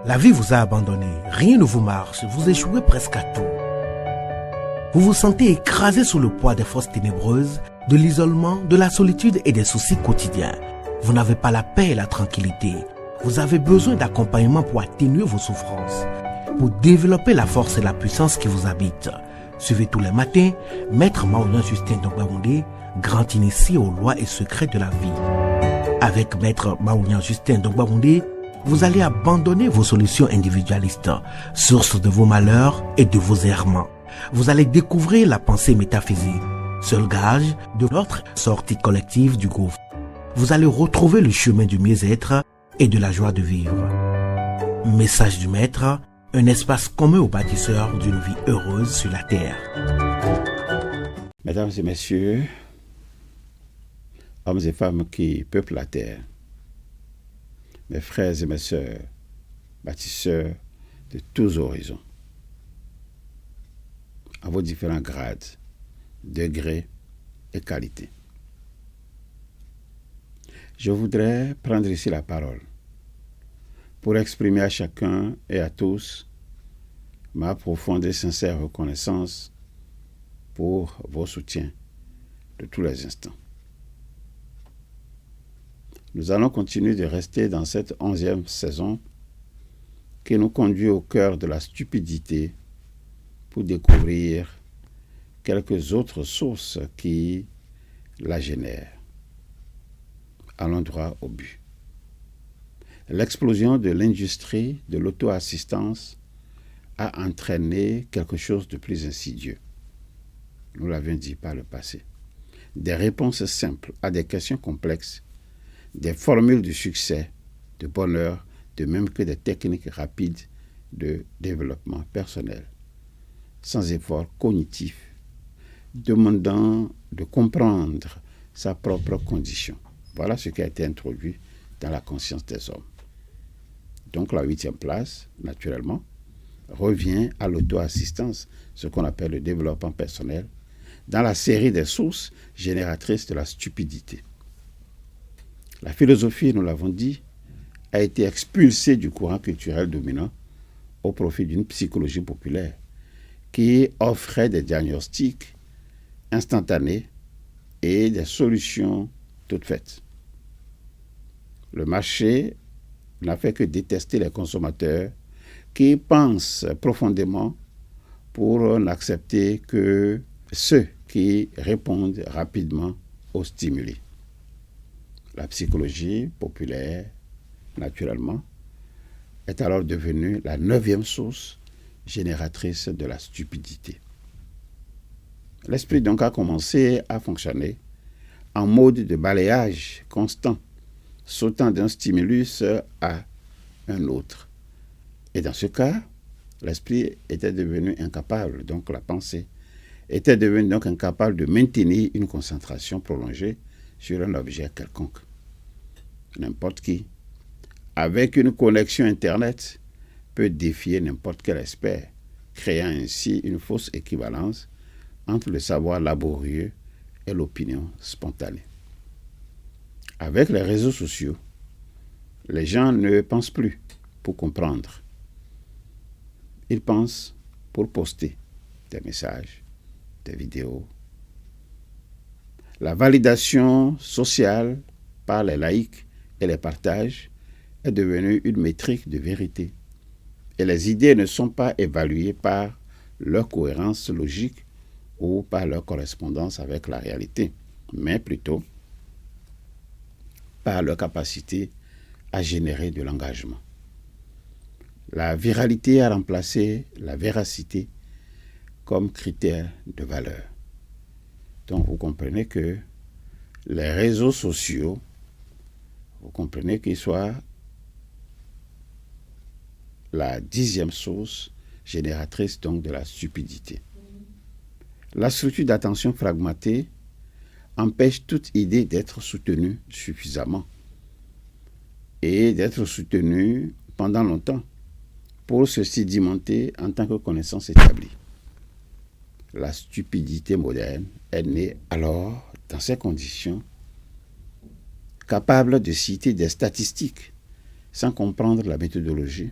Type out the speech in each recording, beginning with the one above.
La vie vous a abandonné, rien ne vous marche, vous échouez presque à tout. Vous vous sentez écrasé sous le poids des forces ténébreuses, de l'isolement, de la solitude et des soucis quotidiens. Vous n'avez pas la paix et la tranquillité. Vous avez besoin d'accompagnement pour atténuer vos souffrances, pour développer la force et la puissance qui vous habitent. Suivez tous les matins Maître Maouyan Justin Dongbaoundé, grand initié aux lois et secrets de la vie. Avec Maître Maouyan Justin Dongbaoundé, vous allez abandonner vos solutions individualistes, source de vos malheurs et de vos errements. Vous allez découvrir la pensée métaphysique, seul gage de notre sortie collective du gouffre. Vous allez retrouver le chemin du mieux-être et de la joie de vivre. Message du Maître, un espace commun aux bâtisseurs d'une vie heureuse sur la terre. Mesdames et messieurs, hommes et femmes qui peuplent la terre, mes frères et mes sœurs, bâtisseurs de tous horizons, à vos différents grades, degrés et qualités. Je voudrais prendre ici la parole pour exprimer à chacun et à tous ma profonde et sincère reconnaissance pour vos soutiens de tous les instants. Nous allons continuer de rester dans cette 11e saison qui nous conduit au cœur de la stupidité pour découvrir quelques autres sources qui la génèrent. Allons droit au but. L'explosion de l'industrie de l'auto-assistance a entraîné quelque chose de plus insidieux. Nous l'avions dit par le passé. Des réponses simples à des questions complexes, des formules de succès, de bonheur, de même que des techniques rapides de développement personnel, sans effort cognitif, demandant de comprendre sa propre condition. Voilà ce qui a été introduit dans la conscience des hommes. Donc la 8e place, naturellement, revient à l'auto-assistance, ce qu'on appelle le développement personnel, dans la série des sources génératrices de la stupidité. La philosophie, nous l'avons dit, a été expulsée du courant culturel dominant au profit d'une psychologie populaire qui offrait des diagnostics instantanés et des solutions toutes faites. Le marché n'a fait que détester les consommateurs qui pensent profondément pour n'accepter que ceux qui répondent rapidement aux stimuli. La psychologie populaire, naturellement, est alors devenue la 9e source génératrice de la stupidité. L'esprit donc a commencé à fonctionner en mode de balayage constant, sautant d'un stimulus à un autre. Et dans ce cas, l'esprit était devenu incapable, donc la pensée était devenue donc incapable de maintenir une concentration prolongée sur un objet quelconque. N'importe qui, avec une connexion Internet, peut défier n'importe quel expert, créant ainsi une fausse équivalence entre le savoir laborieux et l'opinion spontanée. Avec les réseaux sociaux, les gens ne pensent plus pour comprendre. Ils pensent pour poster des messages, des vidéos. La validation sociale par les likes et les partages est devenue une métrique de vérité. Et les idées ne sont pas évaluées par leur cohérence logique ou par leur correspondance avec la réalité, mais plutôt par leur capacité à générer de l'engagement. La viralité a remplacé la véracité comme critère de valeur. Donc vous comprenez que les réseaux sociaux, vous comprenez qu'ils soient la 10e source génératrice donc de la stupidité. La structure d'attention fragmentée empêche toute idée d'être soutenue suffisamment et d'être soutenue pendant longtemps pour se sédimenter en tant que connaissance établie. La stupidité moderne est née alors, dans ces conditions, capable de citer des statistiques sans comprendre la méthodologie,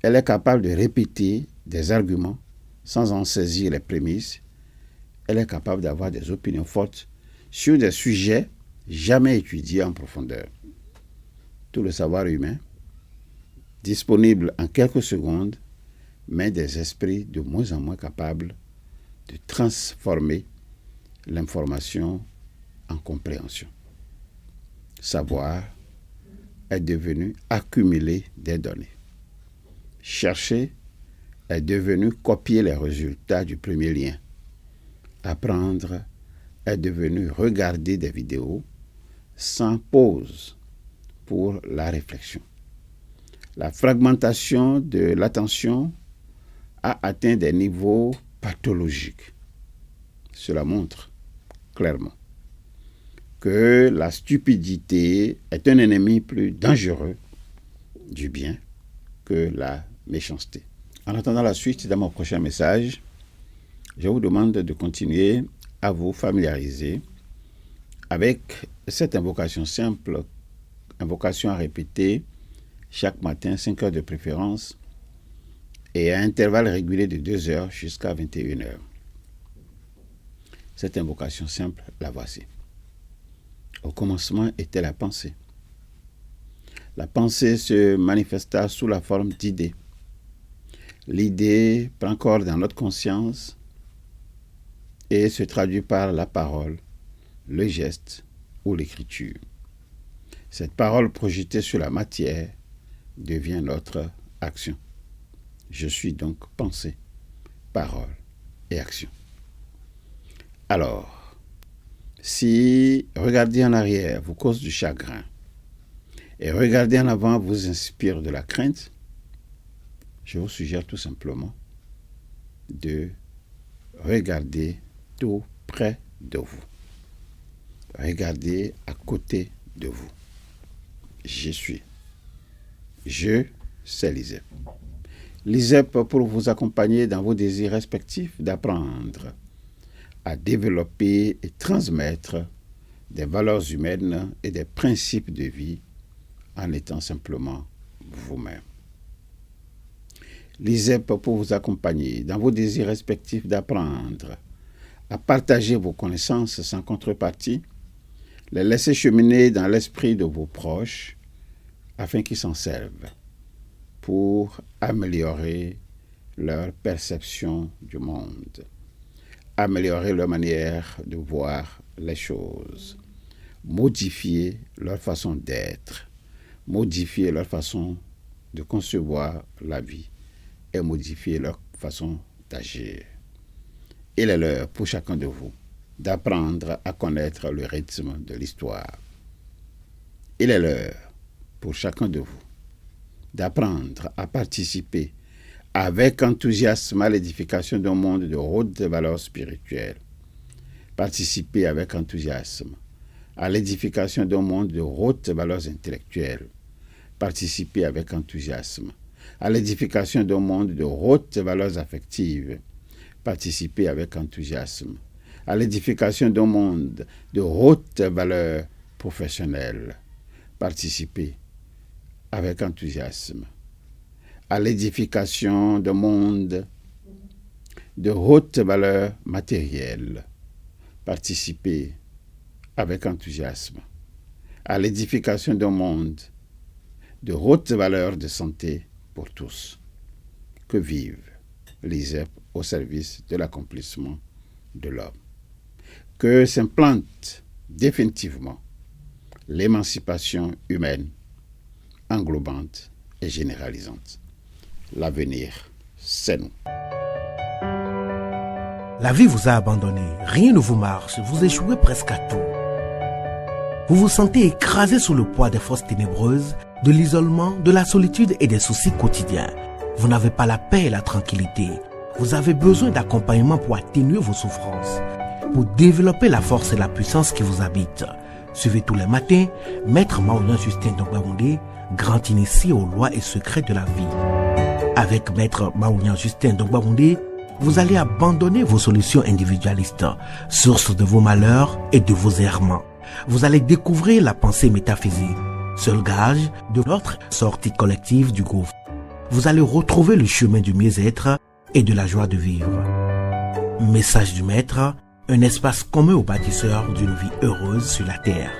Elle est capable de répéter des arguments sans en saisir les prémices. Elle est capable d'avoir des opinions fortes sur des sujets jamais étudiés en profondeur. Tout le savoir humain, disponible en quelques secondes, mais des esprits de moins en moins capables de transformer l'information en compréhension. Savoir est devenu accumuler des données. Chercher est devenu copier les résultats du premier lien. Apprendre est devenu regarder des vidéos sans pause pour la réflexion. La fragmentation de l'attention a atteint des niveaux pathologiques. Cela montre clairement que la stupidité est un ennemi plus dangereux du bien que la méchanceté. En attendant la suite dans mon prochain message, je vous demande de continuer à vous familiariser avec cette invocation simple, invocation à répéter chaque matin, 5 heures de préférence, et à intervalles réguliers de 2 heures jusqu'à 21 heures. Cette invocation simple, la voici. Au commencement était la pensée. La pensée se manifesta sous la forme d'idées. L'idée prend corps dans notre conscience et se traduit par la parole, le geste ou l'écriture. Cette parole projetée sur la matière devient notre action. Je suis donc pensée, parole et action. Alors, si regarder en arrière vous cause du chagrin et regarder en avant vous inspire de la crainte, je vous suggère tout simplement de regarder tout près de vous. Regardez à côté de vous. Je suis. Je, c'est l'ISEP. L'ISEP pour vous accompagner dans vos désirs respectifs d'apprendre à développer et transmettre des valeurs humaines et des principes de vie en étant simplement vous-même. L'ISEP pour vous accompagner dans vos désirs respectifs d'apprendre à partager vos connaissances sans contrepartie, les laisser cheminer dans l'esprit de vos proches afin qu'ils s'en servent pour améliorer leur perception du monde, améliorer leur manière de voir les choses, modifier leur façon d'être, modifier leur façon de concevoir la vie et modifier leur façon d'agir. Il est l'heure pour chacun de vous d'apprendre à connaître le rythme de l'histoire. Il est l'heure pour chacun de vous d'apprendre à participer avec enthousiasme à l'édification d'un monde de hautes valeurs spirituelles. Participer avec enthousiasme à l'édification d'un monde de hautes valeurs intellectuelles. Participer avec enthousiasme à l'édification d'un monde de hautes valeurs affectives. Participer avec enthousiasme à l'édification d'un monde de hautes valeurs professionnelles. Participer avec enthousiasme à l'édification d'un monde de hautes valeurs matérielles. Participer avec enthousiasme à l'édification d'un monde de hautes valeurs de santé pour tous. Que vive l'ISEP au service de l'accomplissement de l'homme. Que s'implante définitivement l'émancipation humaine, englobante et généralisante. L'avenir, c'est nous. La vie vous a abandonné, rien ne vous marche, vous échouez presque à tout. Vous vous sentez écrasé sous le poids des forces ténébreuses, de l'isolement, de la solitude et des soucis quotidiens. Vous n'avez pas la paix et la tranquillité. Vous avez besoin d'accompagnement pour atténuer vos souffrances, pour développer la force et la puissance qui vous habitent. Suivez tous les matins Maître Maoulian Justin Dongbaoundé, grand initié aux lois et secrets de la vie. Avec Maître Maoulian Justin Dongbaoundé, vous allez abandonner vos solutions individualistes, source de vos malheurs et de vos errements. Vous allez découvrir la pensée métaphysique, seul gage de notre sortie collective du gouffre. vous allez retrouver le chemin du mieux-être et de la joie de vivre. Message du Maître, un espace commun aux bâtisseurs d'une vie heureuse sur la terre.